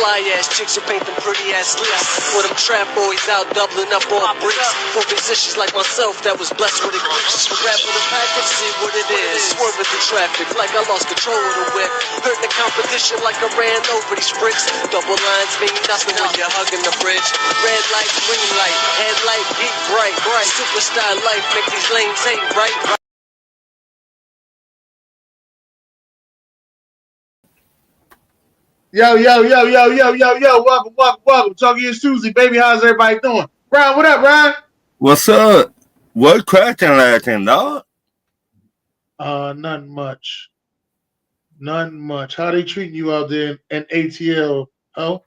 fly ass chicks who paint them pretty ass lips. For them trap boys out doubling up on bricks. For musicians like myself that was blessed with a gift. Rap for the package, see what it is. Swerving through traffic like I lost control of the whip. Hurt the competition like I ran over these bricks. Double lines mean nothing when you're hugging the bridge. Red light, green light, headlight, beat bright. Superstar life make these lanes hate right. Yo, welcome. Talking to Susie, baby. How's everybody doing? Ryan, what up, Ryan? What's up? What cracking laughing, dog? Nothing much. How they treating you out there in ATL? Oh,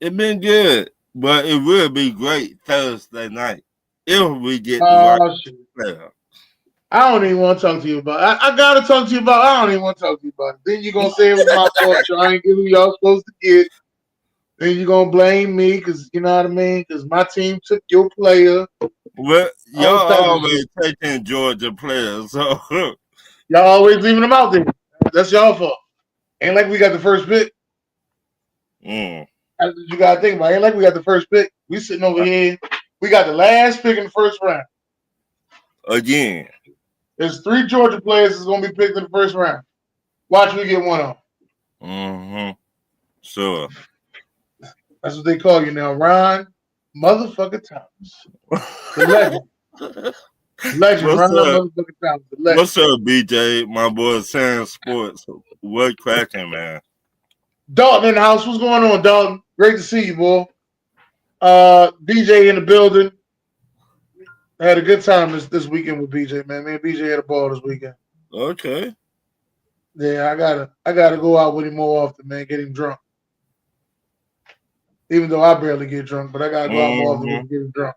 It been good, but it will be great Thursday night if we get the right player. I don't even want to talk to you about it. I gotta talk to you about it. I don't even want to talk to you about it. Then you're gonna say it was my fault. I ain't giving y'all supposed to get. Then you're gonna blame me because you know what I mean? Because my team took your player. Well, y'all always taking Georgia players, so y'all always leaving them out there. That's y'all fault. Ain't like we got the first pick. That's what you gotta think about. Ain't like we got the first pick. We sitting over here. We got the last pick in the first round. Again. There's 3 Georgia players that's gonna be picked in the first round. Watch me get one on. Sure. That's what they call you now, Ron motherfucker Thomas. The legend. Legend, Ron motherfucker Thomas. The legend. What's up, BJ? My boy Sam Sports. What cracking, man? Dalton in the house. What's going on, Dalton? Great to see you, boy. BJ in the building. I had a good time this weekend with BJ, man. Me and BJ had a ball this weekend. Okay. Yeah, I gotta go out with him more often, man. Get him drunk. Even though I barely get drunk, but I gotta go out more often and get him drunk.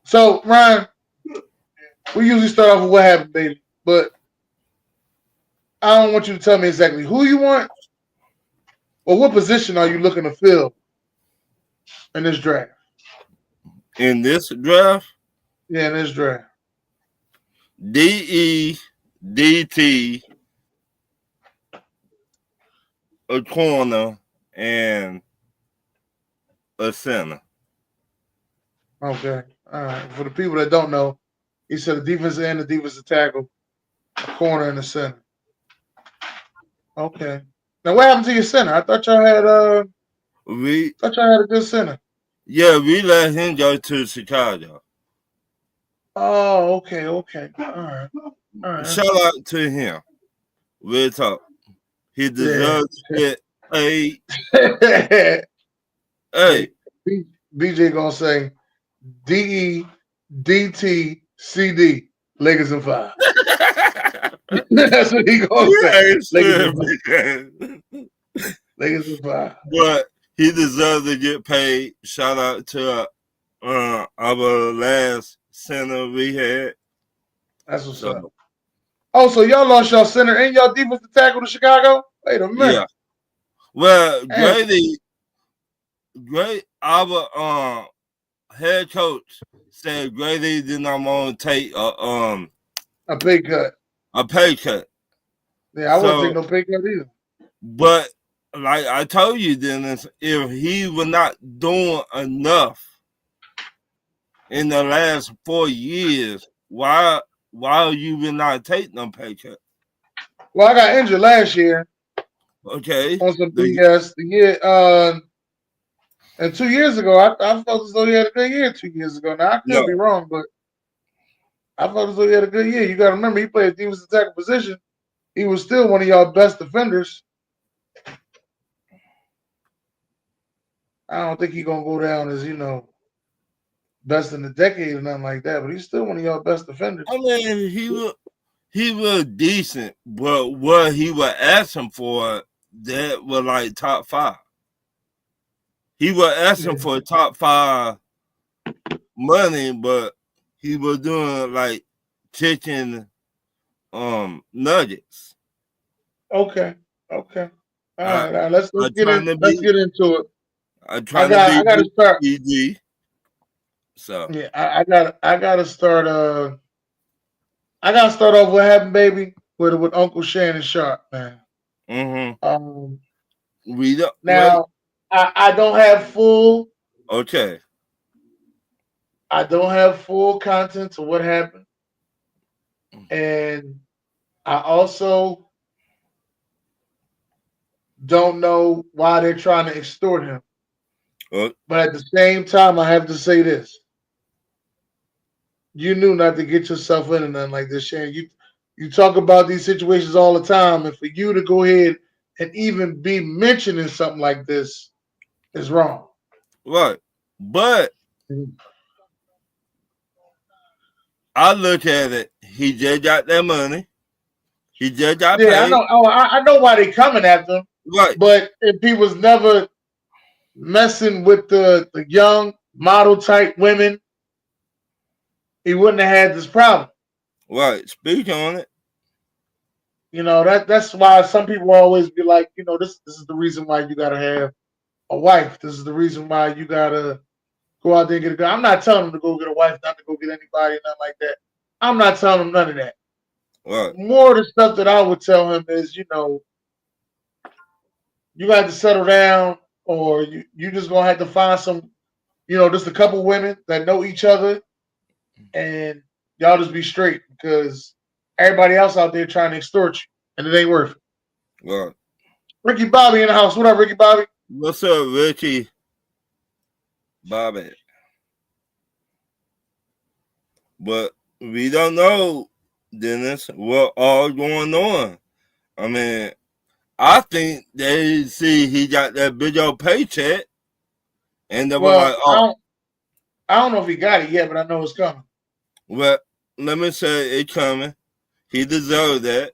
So, Ryan, we usually start off with what happened, baby. But I don't want you to tell me exactly who you want or what position are you looking to fill in this draft. In this draft? Yeah, in this draft. DEDT, a corner, and a center. Okay. All right. For the people that don't know, he said a defensive end, a defensive tackle, a corner, and a center. Okay. Now, what happened to your center? I thought y'all had a good center. Yeah, we let him go to Chicago. Oh, okay. All right. Shout out to him. Real talk. He deserves to get paid. Hey. BJ gonna say DEDTCD, Lakers in 5. That's what he gonna say. Lakers in 5. But he deserves to get paid. Shout out to our last center we had. That's what's up. Oh, so y'all lost y'all center and y'all defensive tackle to Chicago? Wait a minute. Yeah. Well, our head coach said Grady did not want to take a pay cut. A pay cut. Yeah, I wouldn't take no pay cut either. But like I told you, Dennis, if he was not doing enough in the last 4 years, why you will not take no pay cut? Well, I got injured last year. Okay. On some BS. The year and 2 years ago, I felt as though he had a good year 2 years ago. Now I could be wrong, but I felt as though he had a good year. You gotta remember he played defensive tackle position. He was still one of y'all best defenders. I don't think he's gonna go down as, best in the decade or nothing like that, but he's still one of y'all best defenders. I mean, he was decent, but what he was asking for, that was like top 5. He was asking for top 5 money, but he was doing like chicken nuggets. Okay. All right. Let's get into it. I gotta start. PG. So yeah, I gotta start. I gotta start off what happened, baby, with Uncle Shannon Sharp, man. Mm-hmm. We don't now. I don't have full. Okay. I don't have full content to what happened, and I also don't know why they're trying to extort him. But at the same time, I have to say this: you knew not to get yourself into nothing like this, Shane. You talk about these situations all the time, and for you to go ahead and even be mentioning something like this is wrong. Right. But I look at it, he just got that money. He just got paid. I know. Oh, I know why they coming after him. Right. But if he was never messing with the young model type women, he wouldn't have had this problem. Right. Speak on it. That's why some people always be like, this is the reason why you gotta have a wife. This is the reason why you gotta go out there and get a girl. I'm not telling them to go get a wife, not to go get anybody, nothing like that. I'm not telling them none of that. Right. More of the stuff that I would tell him is, you got to settle down, or you just gonna have to find some, just a couple women that know each other, and y'all just be straight, because everybody else out there trying to extort you, and it ain't worth it. Right. Ricky Bobby in the house. What up, Ricky Bobby? What's up, Ricky Bobby? But we don't know, Dennis, what all going on. I mean, I think they see he got that big old paycheck, and they were like, "Oh, I don't know if he got it yet, but I know it's coming." Well, let me say it's coming. He deserved that.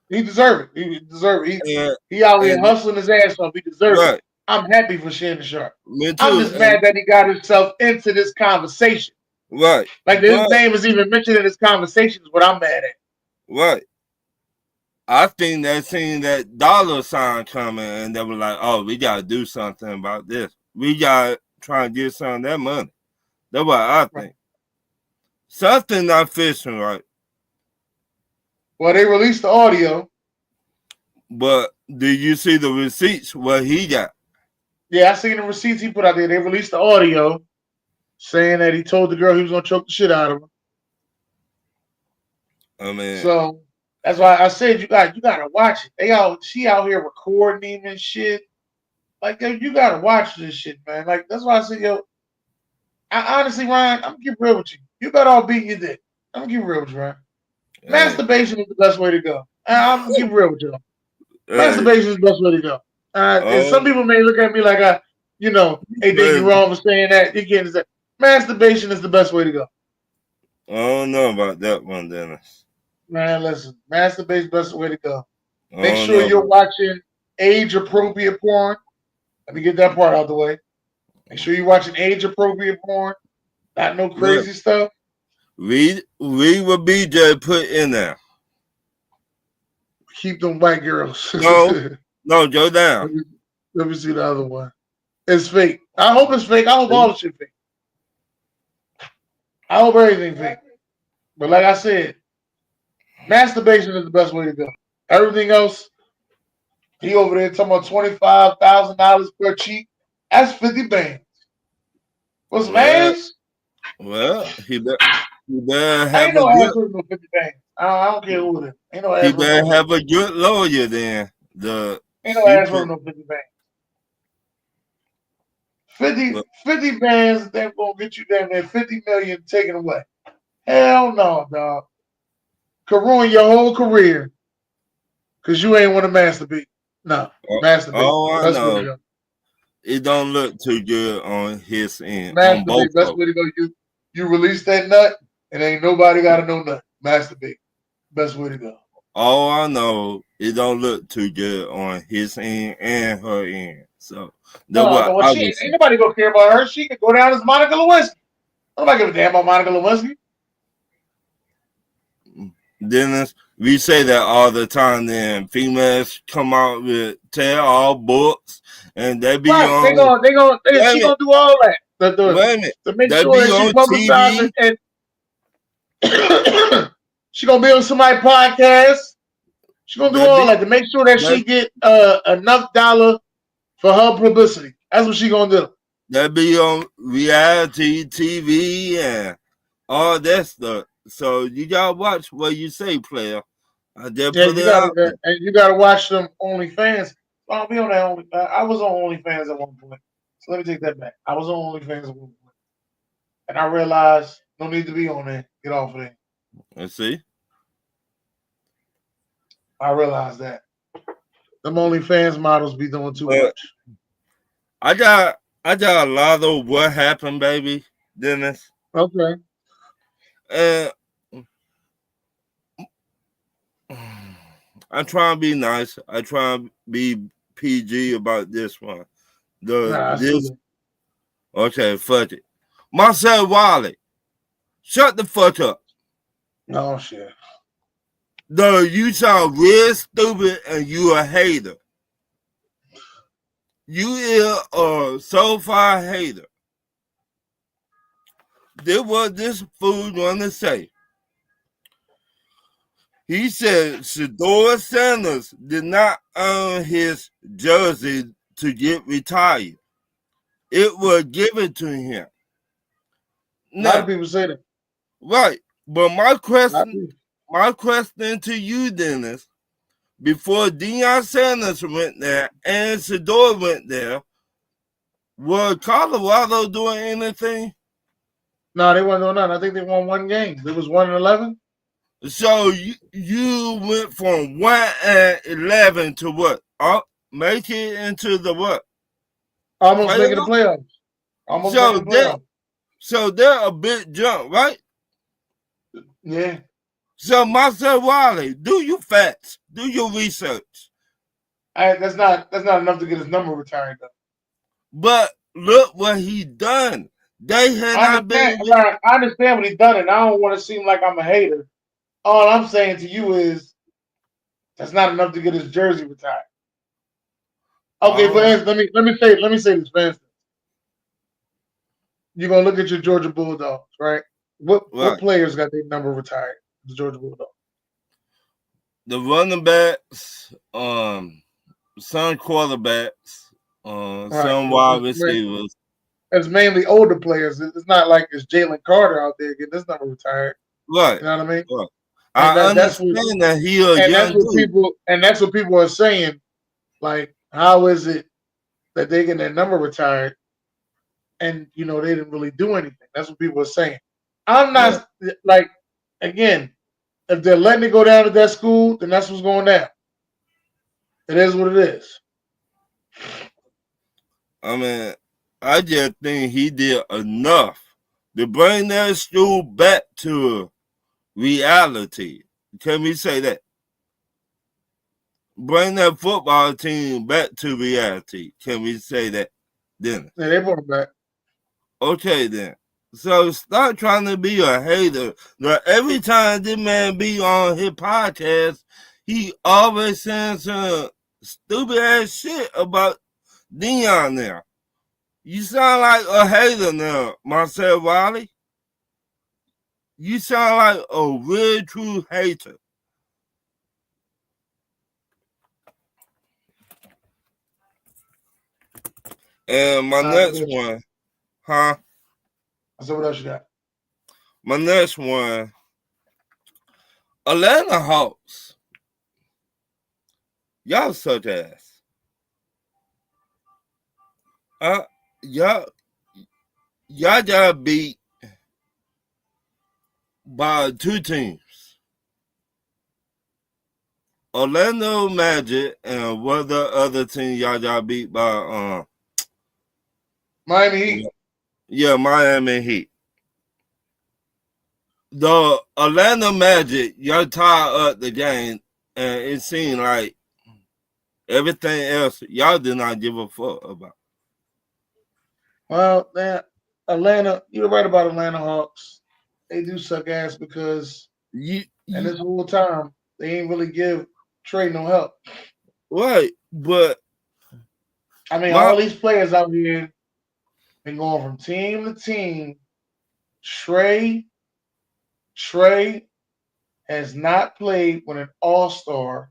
He deserved it. He deserved it. He out here hustling his ass off. He deserved it. I'm happy for Shannon Sharp. Me too. I'm just mad that he got himself into this conversation. Right. Like his name is even mentioned in this conversation is what I'm mad at. Right. I think they seen that dollar sign coming, and they were like, "Oh, we gotta do something about this. We gotta try and get some of that money." That's what I think. Something not fishing right. Well, they released the audio. But did you see the receipts? What he got? Yeah, I seen the receipts he put out there. They released the audio saying that he told the girl he was gonna choke the shit out of her. I mean, so that's why I said you gotta watch it. She out here recording him and shit. Like, yo, you gotta watch this shit, man. Like, that's why I said, yo, I honestly, Ryan, I'm gonna keep real with you. You better all beat your dick. I'm gonna keep real with you, Ryan. Masturbation is the best way to go. I'm gonna keep real with you. Masturbation is the best way to go. And some people may look at me like they think you're wrong for saying that. You can't say masturbation is the best way to go. I don't know about that one, Dennis. Man, listen, masturbation is the best way to go. Make sure you're watching age-appropriate porn. Let me get that part out of the way. Make sure you're watching age-appropriate porn. Not no crazy stuff. Read what BJ put in there. Keep them white girls. No, go down. Let me see the other one. It's fake. I hope it's fake. I hope all the shit fake. I hope everything fake. But like I said, masturbation is the best way to go. Everything else, he over there talking about $25,000 per cheek. That's 50 bands. For some ass? Well, he better have ain't no ass worth no 50 bands. I don't care who it is. Ain't no ass he better have a good lawyer then. Ain't no ass worth no 50 bands. 50 bands, they're gonna get you damn near 50 million taken away. Hell no, dog. Could ruin your whole career because you ain't want to masturbate. No, masturbate. Oh, I know. It don't look too good on his end. Masturbate, best way to go. You release that nut, and ain't nobody got to know nothing. Masturbate, best way to go. All I know, it don't look too good on his end and her end. So ain't nobody gonna care about her. She can go down as Monica Lewinsky. Nobody give a damn about Monica Lewinsky. Dennis, we say that all the time. Then females come out with tell all books, and they be on. She gonna do all that. To make sure that she publicizes and she gonna be on somebody's podcast. She's gonna do all that to make sure that she get enough dollar for her publicity. That's what she gonna do. That be on reality TV and all that stuff. So you gotta watch what you say, player. I just put it out there. And you gotta watch them OnlyFans. I'll be on that OnlyFans. I was on OnlyFans at one point. So let me take that back. I was on OnlyFans at one point. And I realized no need to be on there. Get off of there. Let's see. I realized that. Them OnlyFans models be doing too much. I got a lot of what happened, baby, Dennis. Okay. I'm trying to be nice. I try to be PG about this one. Okay, fuck it. Marcel Wiley, shut the fuck up. Oh shit. No, you sound real stupid and you a hater. You is a so-far hater. This what this fool want to say. He said Shedeur Sanders did not earn his jersey to get retired. It was given to him. Now, a lot of people say that. Right. But my question to you, Dennis, before Deion Sanders went there and Shedeur went there, was Colorado doing anything? No, they weren't doing nothing. I think they won one game. It was 1-11. So you went from 1-11 to what? Make it into the what? Almost making the playoffs. Almost making the playoffs. So they're a big jump, right? Yeah. So Marcel Wiley, do your facts, do your research. That's not enough to get his number retired though. But look what he done. They had not been. I understand what he done, and I don't want to seem like I'm a hater. All I'm saying to you is that's not enough to get his jersey retired. Okay, for instance, let me say this for instance. You're gonna look at your Georgia Bulldogs, right? What players got their number retired? The Georgia Bulldogs. The running backs, some quarterbacks, some wide receivers. It's mainly older players. It's not like it's Jalen Carter out there getting this number retired. Right. You know what I mean? Right. I understand that he a young dude. That's what people are saying. Like, how is it that they get their number retired and they didn't really do anything? That's what people are saying. I'm not like, again, if they're letting it go down at that school, then that's what's going down. It is what it is. I mean, I just think he did enough to bring that school back to reality. Can we say that? Bring that football team back to reality. Can we say that? Then they brought it back. Okay, then. So stop trying to be a hater. Now, every time this man be on his podcast, he always saying some stupid ass shit about Deion now. You sound like a hater now, Marcel Wiley. You sound like a real true hater. And my next one, huh? So what else you got? My next one, Atlanta Hawks. Y'all such ass. Y'all got beat by two teams. Orlando Magic and what the other team y'all got beat by? Miami Heat. Yeah, Miami Heat. The Orlando Magic, y'all tied up the game, and it seemed like everything else y'all did not give a fuck about. Well, Atlanta, you're right about Atlanta Hawks. They do suck ass because and this whole time they ain't really give Trey no help. Right, but I mean, all these players out here been going from team to team. Trey has not played with an all-star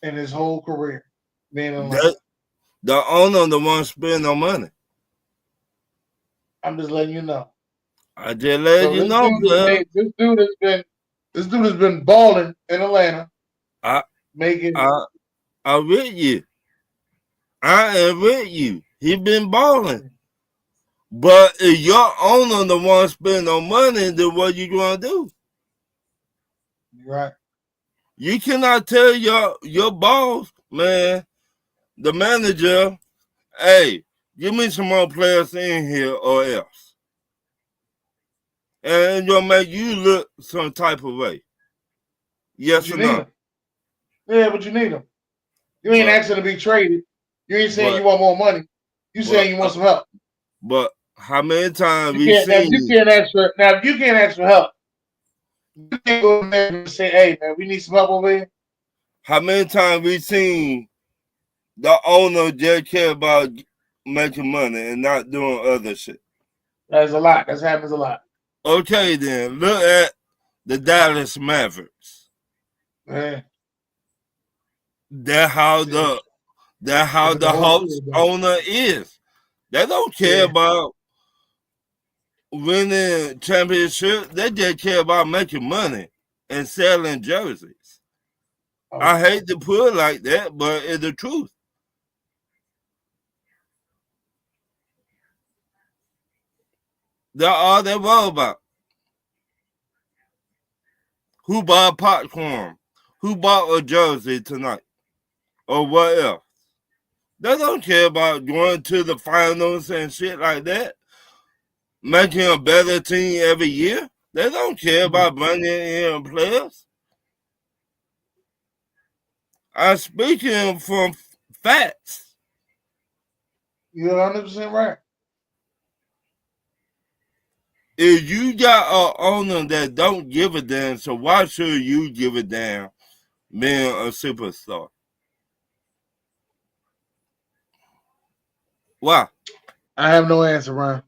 in his whole career being in Atlanta. The owner, the one spending no money. I'm just letting you know. I just let you know, man. This dude has been balling in Atlanta. I with you. I am with you. He been balling. But if your owner the one spending no money, then what you gonna do? Right. You cannot tell your boss, man, the manager, hey, give me some more players in here or else. And it'll make you look some type of way. Yes or no? Yeah, but you need them. You ain't asking to be traded. You ain't saying you want more money. You saying you want some help. But how many times you can't ask for if you can't ask for help, you can't go there and say, hey man, we need some help over here. How many times we seen the owner just care about making money and not doing other shit? That's a lot. That happens a lot. Okay then, look at the Dallas Mavericks. Man. That's how the Hawks owner is. They don't care about winning championship. They just care about making money and selling jerseys. Okay. I hate to put it like that, but it's the truth. That's all they worry about. Who bought popcorn? Who bought a jersey tonight? Or what else? They don't care about going to the finals and shit like that. Making a better team every year. They don't care about bringing in players. I'm speaking from facts. You're 100% right. If you got an owner that don't give a damn, so why should you give a damn being a superstar? Why? I have no answer, Ryan.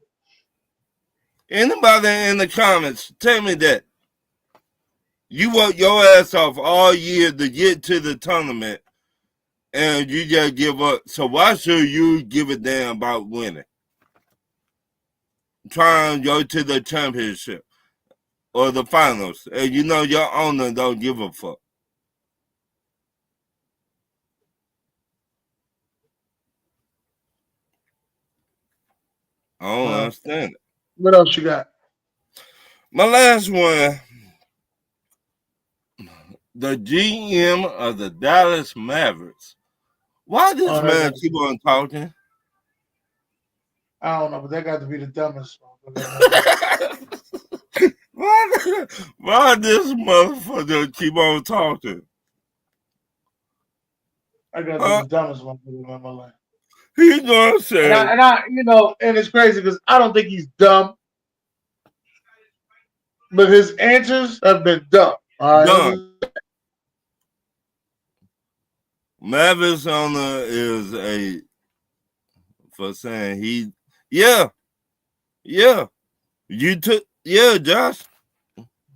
Anybody in the comments, tell me that. You work your ass off all year to get to the tournament and you just give up. So why should you give a damn about winning? Trying to go to the championship or the finals, and you know your owner don't give a fuck. I don't understand it. What else you got? My last one, the GM of the Dallas Mavericks. Why this man keep on talking? I don't know, but that got to be the dumbest one. Why this motherfucker keep on talking? I got to be the dumbest one in my life. He's gonna say, and I, and it's crazy because I don't think he's dumb, but his answers have been dumb. All right. Dumb. Mavis owner is for saying Josh,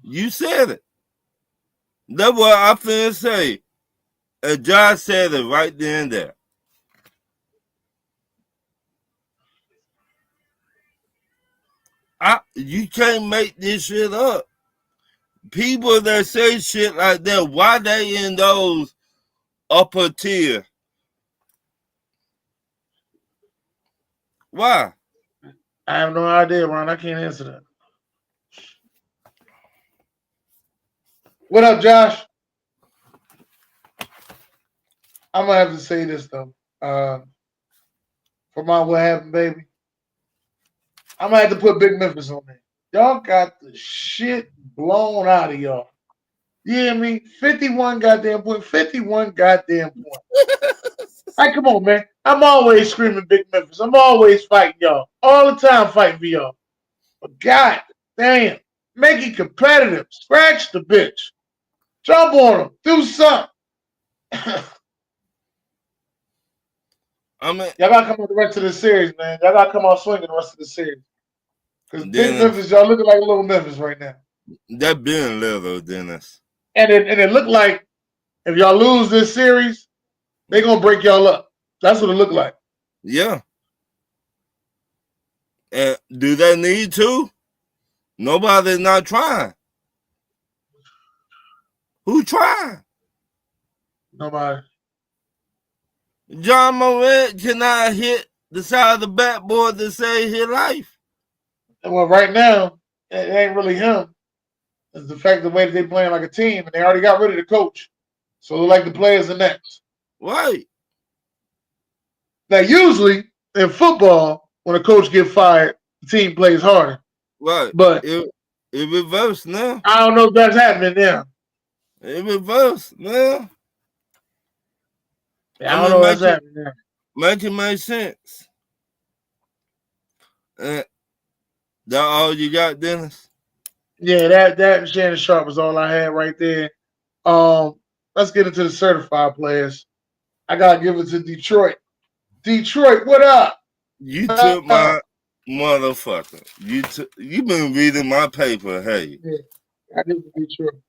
you said it. That's what I finna say. And Josh said it right then and there. You can't make this shit up. People that say shit like that, why they in those upper tier? Why? I have no idea, Ron. I can't answer that. What up, Josh? I'm gonna have to say this though. For my What Happened, Baby, I'm gonna have to put Big Memphis on there. Y'all got the shit blown out of y'all. You hear me? 51 goddamn point. 51 goddamn point. Hey, come on, man. I'm always screaming Big Memphis. I'm always fighting y'all. All the time fighting for y'all. But god damn, make it competitive. Scratch the bitch. Jump on them. Do something. Y'all gotta come out the rest of the series, man. Y'all gotta come out swinging the rest of the series. Because Big Memphis, y'all looking like little Memphis right now. That been little, Dennis. And it looked like if y'all lose this series, They're gonna break y'all up. That's what it looked like. Yeah. And do they need to? Nobody's not trying. Who trying? Nobody. John Morant cannot hit the side of the backboard to save his life. Well, right now, it ain't really him. It's the fact the way that they playing like a team, and they already got rid of the coach. So they like the players are next. Right. Now, usually in football, when a coach gets fired, the team plays harder. Right. But it reversed now. I don't know if that's happening now. It reversed now. I don't know if that's happening now. Make it make sense. That all you got, Dennis? Yeah, that and Shannon Sharp was all I had right there. Let's get into the certified players. I gotta give it to Detroit. Detroit, what up? You took my motherfucker. You been reading my paper, hey. Yeah, I give it to Detroit.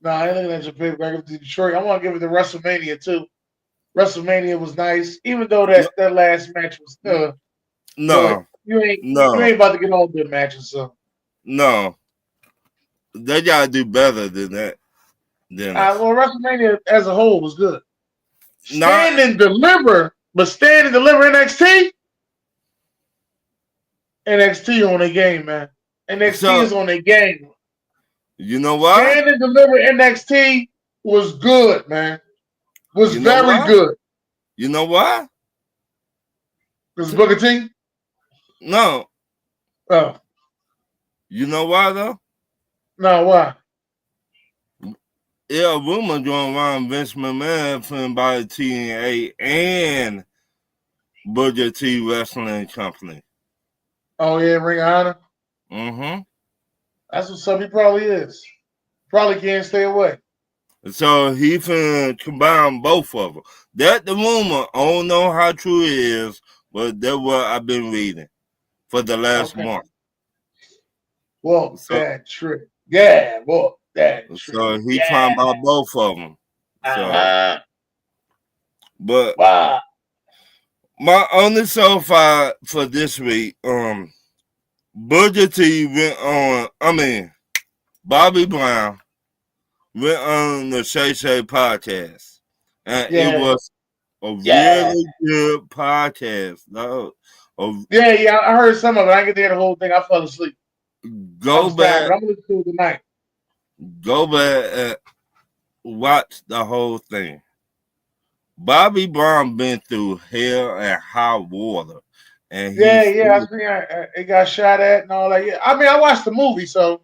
No, I ain't looking at your paper. I give it to Detroit. I want to give it to WrestleMania too. WrestleMania was nice, even though that last match was no. You ain't about to get all good matches, so. No. They gotta do better than that. Well, WrestleMania as a whole was good. Stand and deliver NXT? NXT on their game, man. NXT is on their game. You know why? Stand and deliver NXT was good, man. Was very good. You know why? Because Booker T? No. Oh. You know why though? No, why? Yeah, a rumor going around Vince McMahon from by TNA and Booker T Wrestling Company. Oh yeah, Ring of Honor? Mm-hmm. That's what's up. He probably is. Probably can't stay away. So he finna combine both of them. That the rumor. I don't know how true it is, but that's what I've been reading for the last month. Well, that trick. Yeah, well, that trick. So he trying about both of them. So, but wow. My only so-far for this week, Booker T went on. Bobby Brown went on the Shay Shay podcast, and it was a really good podcast. No, I heard some of it. I didn't get to hear the whole thing. I fell asleep. Go back. I'm gonna listen to it tonight. Go back and watch the whole thing. Bobby Brown been through hell and high water, and he got shot at and all that. Yeah, I mean, I watched the movie, so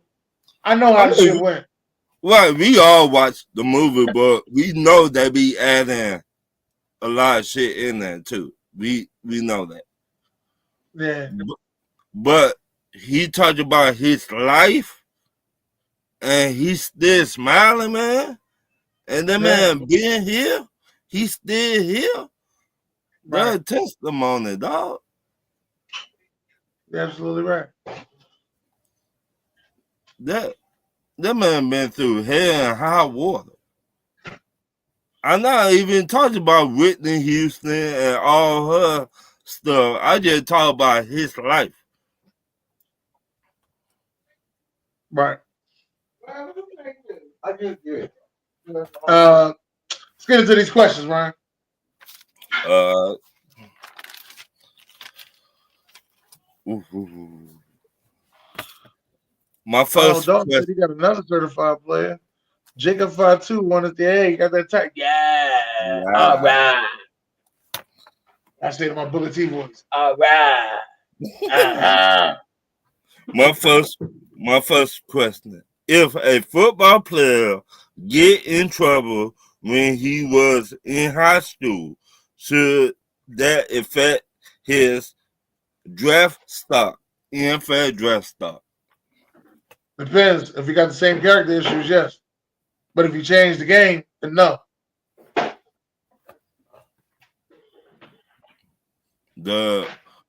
I know how the shit went. Well, we all watched the movie, but we know they be adding a lot of shit in there too. We know that. Yeah. But he talked about his life, and he's still smiling, man. And that man being here, he's still here. Right. That's testimony, dog. You're absolutely right. That man been through hell and high water. I'm not even talking about Whitney Houston and all her stuff. I just talk about his life. Right. I get good. Let's get into these questions, Ryan. My first question. Said he got another certified player. Jacob 5-2 wanted the A. Got that tag. Yeah. All right. I say to my Booker T voice. All right. My first question: if a football player get in trouble when he was in high school, should that affect his draft stock, NFL draft stock? Depends. If you got the same character issues, yes. But if you change the game, then no.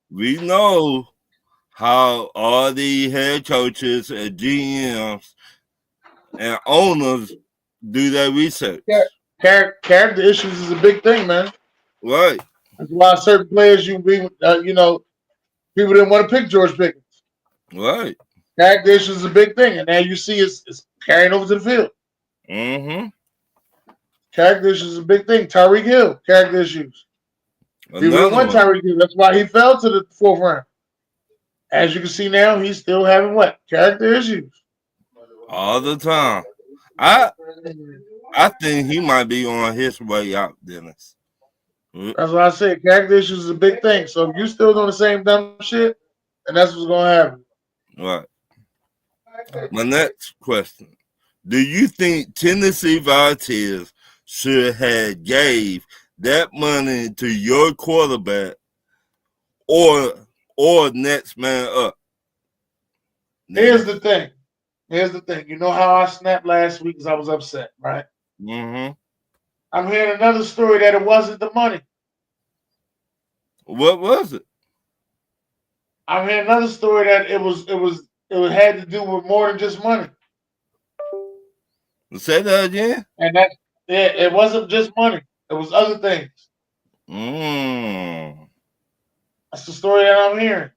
We know how all the head coaches and GMs and owners do their research. character issues is a big thing, man. Right. That's why certain players people didn't want to pick George Pickens. Right. Character issues is a big thing, and now you see it's carrying over to the field. Mm-hmm. Character issues is a big thing. Tyreek Hill, character issues. People didn't Another want one. Tyreek Hill. That's why he fell to the 4th round. As you can see now, he's still having what? Character issues. All the time. I think he might be on his way out, Dennis. That's what I said. Character issues is a big thing. So if you still doing the same dumb shit, then that's what's gonna happen. Right. My next question. Do you think Tennessee Volunteers should have gave that money to your quarterback or next man up? Here's the thing. You know how I snapped last week because I was upset, right? Mm-hmm. I'm hearing another story that it wasn't the money. What was it? I'm hearing another story that it had to do with more than just money. Say that again. And it wasn't just money. It was other things. That's the story that I'm hearing.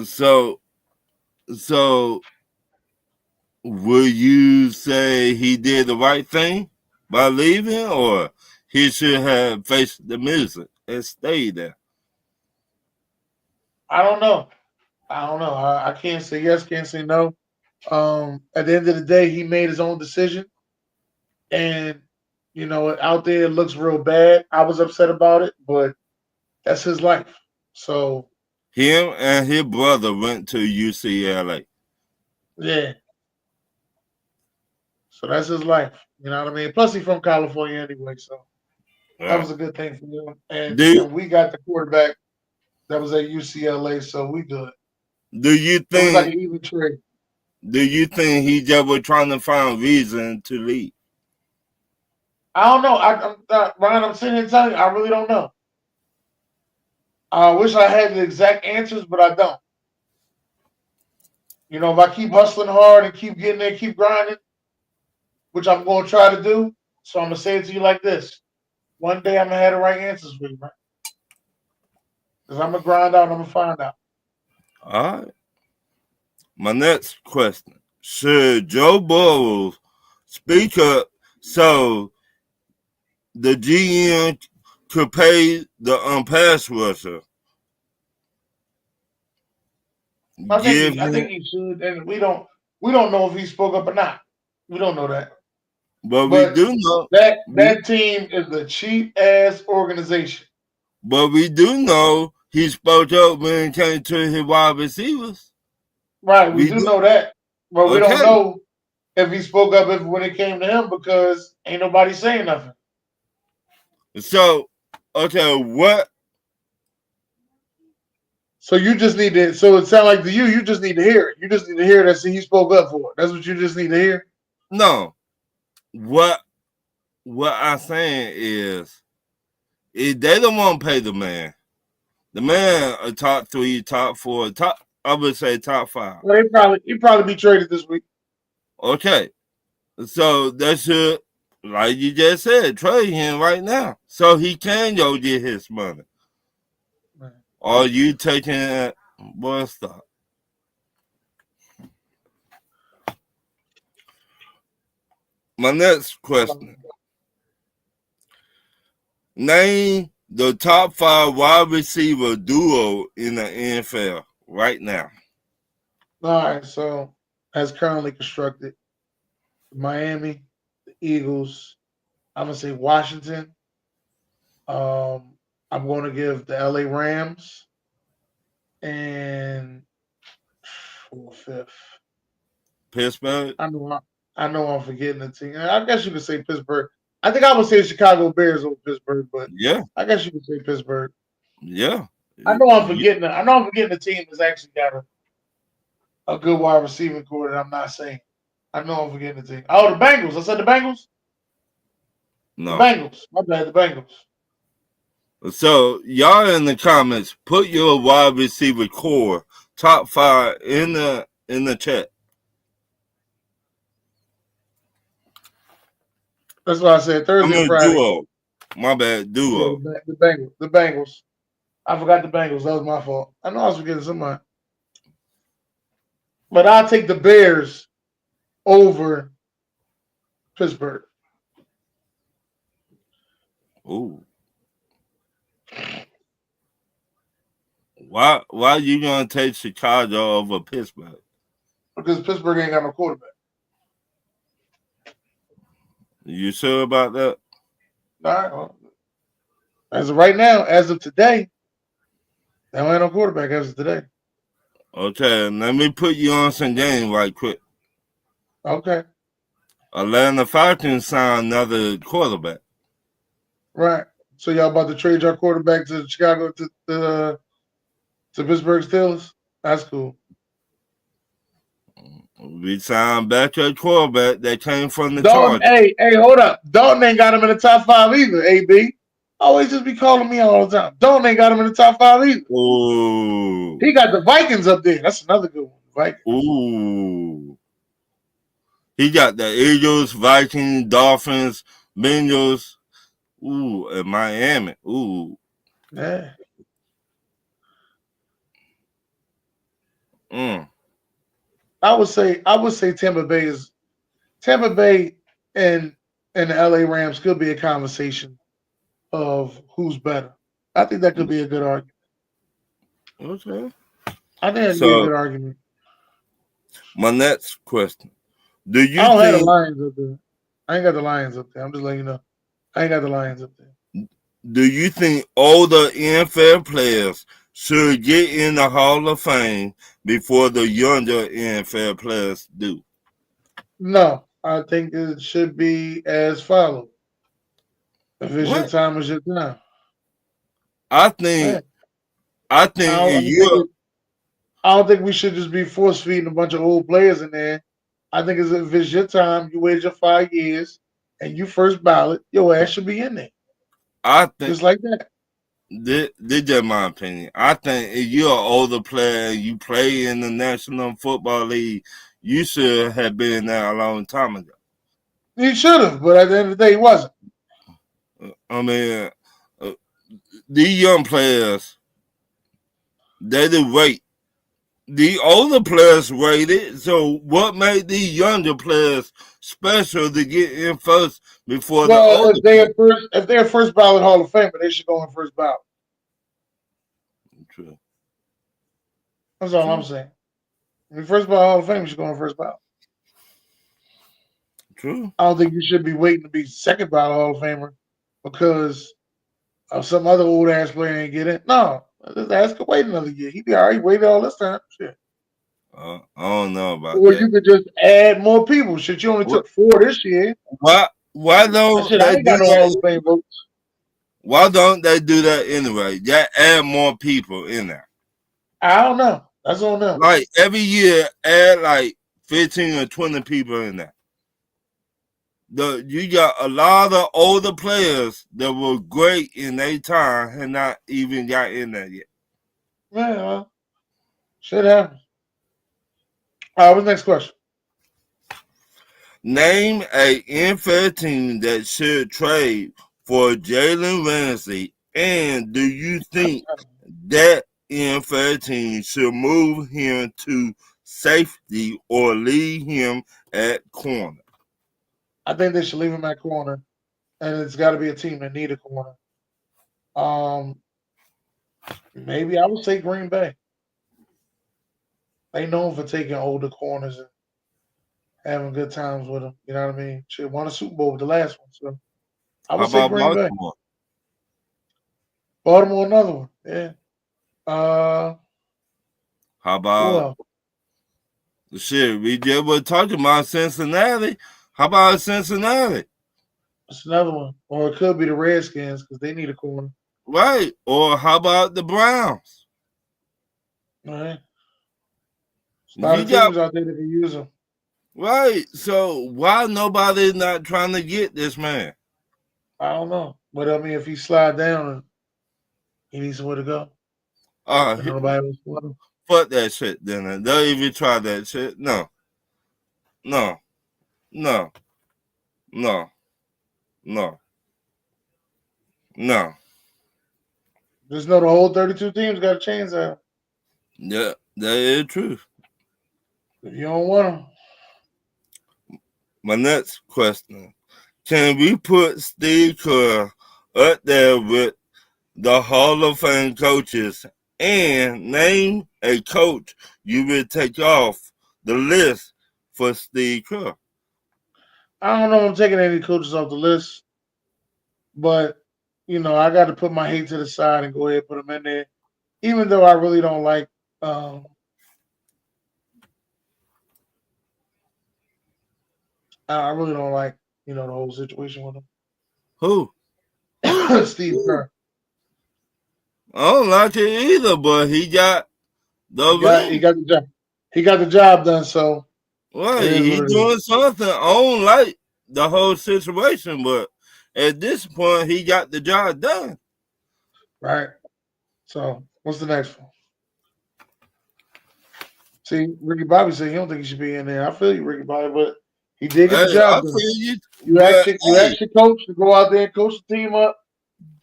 So will you say he did the right thing by leaving, or he should have faced the music and stayed there? I don't know. I can't say yes, can't say no. At the end of the day, he made his own decision, and out there it looks real bad. I was upset about it, but that's his life. So him and his brother went to UCLA. Yeah. So that's his life. You know what I mean? Plus, he's from California anyway, so that was a good thing for him. And we got the quarterback that was at UCLA, so we good. Do you think it was like an even trade? Do you think he just was trying to find reason to leave? I don't know. Ryan, I'm sitting here telling you, I really don't know. I wish I had the exact answers, but I don't. If I keep hustling hard and keep getting there, keep grinding, which I'm going to try to do, so I'm going to say it to you like this. One day I'm going to have the right answers for you, man. Because I'm going to grind out and I'm going to find out. All right. My next question. Should Joe Burrow speak up so the GM could pay the pass rusher? I think he should, and we don't know if he spoke up or not. We don't know that. But we do know that team is a cheap ass organization. But we do know he spoke up when it came to his wide receivers. Right, we do know that. But we don't know if he spoke up when it came to him because ain't nobody saying nothing. So, what? So you just need to. So it sounds like to you, you just need to hear it. You just need to hear that he spoke up for it. That's what you just need to hear. No, what I'm saying is, if they don't want to pay the man a top 3, top 4, I would say top 5. Well, he probably be traded this week. Okay, so that should, like you just said, trade him right now so he can go get his money. Right. Are you taking that? Boy, stop. My next question. Name the top 5 wide receiver duo in the NFL right now. All right, so as currently constructed, Miami, the Eagles, I'm going to say Washington. I'm going to give the LA Rams and 5th. Pittsburgh? I know I'm forgetting the team. I guess you could say Pittsburgh. I think I would say Chicago Bears over Pittsburgh, but yeah, I guess you could say Pittsburgh. Yeah. I know I'm forgetting. I know I'm forgetting the team that's actually got a good wide receiving core that I'm not saying. I know I'm forgetting the team. Oh, the Bengals. I said the Bengals? No. The Bengals. My bad, the Bengals. So y'all in the comments, put your wide receiver core top 5 in the chat. That's why I said Thursday and Friday. Duo. My bad, duo. Yeah, the Bengals. I forgot the Bengals. That was my fault. I know I was forgetting somebody. But I'll take the Bears over Pittsburgh. Ooh. Why you gonna take Chicago over Pittsburgh? Because Pittsburgh ain't got no quarterback. You sure about that? All right. Well, as of right now, as of today, they don't have no quarterback as of today. Okay, let me put you on some game right quick. Okay. Atlanta Falcons signed another quarterback. Right. So y'all about to trade your quarterback to Chicago to Pittsburgh Steelers? That's cool. We signed back a quarterback that came from the Dalton, Chargers. hey, hold up. Dalton ain't got him in the top 5 either, AB. Always just be calling me all the time. Dalton ain't got him in the top 5 either. Ooh. He got the Vikings up there. That's another good one. Vikings. Ooh. He got the Eagles, Vikings, Dolphins, Bengals. Ooh, and Miami. Ooh. Yeah. I would say Tampa Bay and the LA Rams could be a conversation of who's better. I think that could be a good argument. Okay. I think that could be a good argument. My next question. Do you I don't think have the Lions up there. I ain't got the Lions up there. I'm just letting you know. I ain't got the Lions up there. Do you think older NFL players should get in the Hall of Fame before the younger NFL players do? No, I think it should be as follows. If it's your time, it's your time. I think I don't think we should just be force feeding a bunch of old players in there. I think if it's your time, you waited your 5 years, and you first ballot, your ass should be in there. I think just like that. This is my opinion. I think if you're an older player and you play in the National Football League, you should have been there a long time ago. He should have, but at the end of the day, he wasn't. I mean, these young players, they did wait. The older players waited, so what made these younger players special to get in first before the older players? If they're first ballot Hall of Famer, they should go in first ballot. True. That's all I'm saying. If first ballot Hall of Fame, you should go in first ballot. True. I don't think you should be waiting to be second ballot Hall of Famer because of some other old ass player ain't get it. No, just ask him wait another year. He be all right. Waited all this time. Shit. I don't know about or that. You could just add more people. Shit, you only took 4 this year. Why don't shit, I ain't got no Hall of Fame votes. Why don't they do that anyway? Just add more people in there. I don't know. That's on them. Like every year, add like 15 or 20 people in there. You got a lot of older players that were great in their time and not even got in there yet. Yeah, well, shit happens. All right, what's the next question? Name a NFL team that should trade for Jalen Ramsey, and do you think that NFL team should move him to safety or leave him at corner? I think they should leave him at corner, and it's got to be a team that need a corner. Maybe I would say Green Bay. They known for taking older corners and having good times with them. You know what I mean? She won a Super Bowl with the last one, so I would say Green Bay. Baltimore, another one. Yeah. How about shit? We just were talking about Cincinnati. How about Cincinnati? That's another one. Or it could be the Redskins because they need a corner. Right. Or how about the Browns? All right. A lot of teams out there that can use them. Right. So why nobody not trying to get this man? I don't know. But I mean, if he slide down, he needs somewhere to go. Nobody else want him. Fuck that shit, then. Don't even try that shit. No. No. No. Just know the whole 32 teams got to change that. Yeah, that is true. If you don't want them. My next question. Can we put Steve Kerr up there with the Hall of Fame coaches and name a coach you would take off the list for Steve Kerr? I don't know if I'm taking any coaches off the list, but, you know, I got to put my hate to the side and go ahead and put them in there, even though I really don't like I really don't like, you know, the whole situation with him. Who? Steve Kerr. I don't like it either, but he got the He got the job. He got the job done, so right. it is He what it doing is. something. I don't like the whole situation, but at this point, he got the job done. Right. So what's the next one? See, Ricky Bobby said he don't think he should be in there. I feel you, Ricky Bobby, but he did get the Hey, I job done. feel you, You but asked your coach to go out there and coach the team up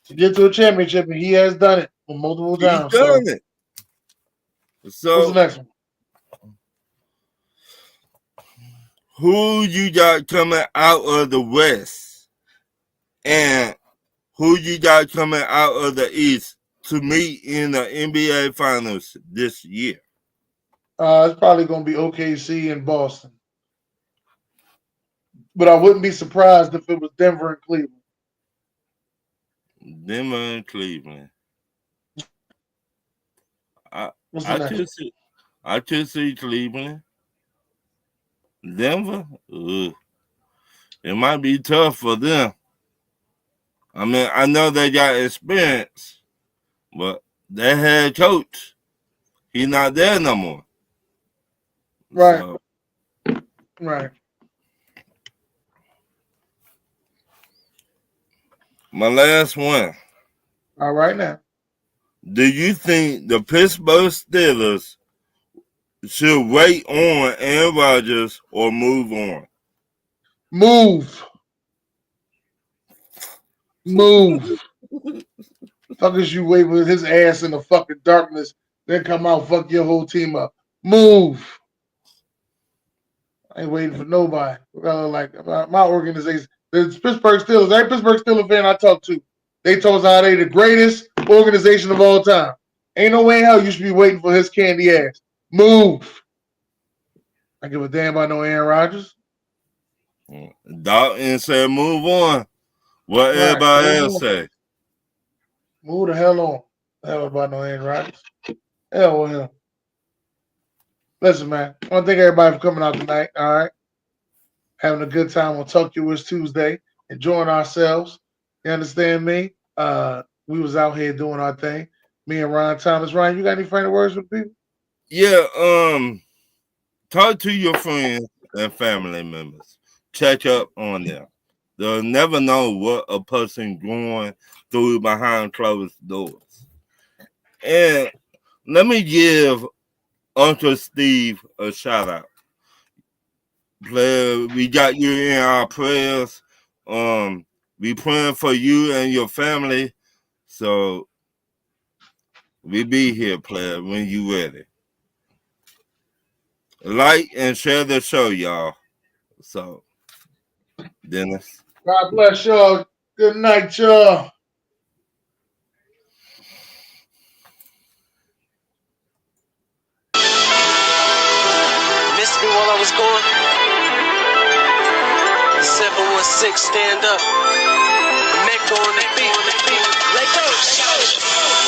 to get to a championship, and he has done it multiple he times. done So it. what's the So next one? who you got coming out of the West, and who you got coming out of the East to meet in the NBA Finals this year? It's probably going to be OKC and Boston, but I wouldn't be surprised if it was Denver and Cleveland. Denver and Cleveland. What's the next one? I could see Cleveland. Denver, ugh. It might be tough for them. I mean, I know they got experience, but their head coach, he's not there no more. Right. So, Right. my last one. All right now. Do you think the Pittsburgh Steelers should wait on Aaron Rodgers or move on? Move. Fuck is you wait with his ass in the fucking darkness, then come out, fuck your whole team up. Move. I ain't waiting for nobody. Like my organization, the Pittsburgh Steelers. Every Pittsburgh Steelers fan I talk to, they told us how they the greatest organization of all time. Ain't no way in hell you should be waiting for his candy ass. Move. I give a damn about no Aaron Rodgers. Dalton said move on. What Right. everybody else say? Move the hell on. Hell about no Aaron Rodgers. Hell with him. Listen, man. I want to thank everybody for coming out tonight. All right. Having a good time on Talk You Wish Tuesday. Enjoying ourselves. You understand me? We was out here doing our thing. Me and Ryan Thomas. Ryan, you got any final words for people? Yeah, talk to your friends and family members. Check up on them. They'll never know what a person going through behind closed doors. And let me give Uncle Steve a shout out. Player, we got you in our prayers. We praying for you and your family. So we be here, player, when you ready. Like and share the show, y'all. So, Dennis. God bless y'all. Good night, y'all. Missed me while I was gone. 716, stand up. Mecca on the beat. Let go.